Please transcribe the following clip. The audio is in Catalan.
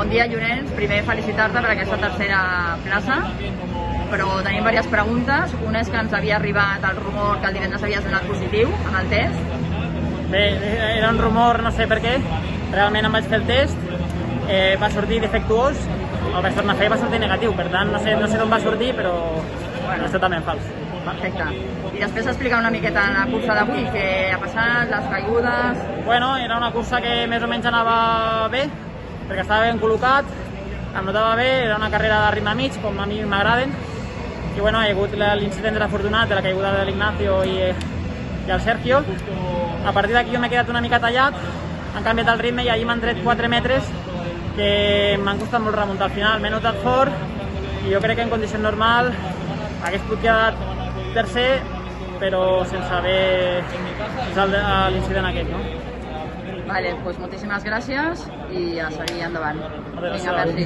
Bon dia, Llorenç. Primer, felicitar-te per aquesta tercera plaça, però tenim diverses preguntes. Una és que ens havia arribat el rumor que el divendres havies donat positiu en el test. Bé, era un rumor, no sé per què. Realment em vaig fer el test, va sortir defectuós, el vaig tornar a fer i va sortir negatiu. Per tant, no sé d'on va sortir, però bueno, és totalment fals. Perfecte. I després explicar una miqueta la cursa d'avui, què ha passat, les caigudes... Bueno, era una cursa que més o menys anava bé, perquè estava ben col·locat, em notava bé, era una carrera de ritme mig, com a mi m'agraden, i bueno, hi ha hagut l'incident desafortunat de la caiguda de l'Ignacio i el Sergio. A partir d'aquí jo m'he quedat una mica tallat, han canviat el ritme i allí m'han tret 4 metres que m'han costat molt remuntar al final. M'he notat fort i jo crec que en condició normal hagués pogut quedar tercer, però sense haver l'incident aquest, no? Vale, doncs moltíssimes gràcies i a seguir endavant. Moltes Vinga, merci.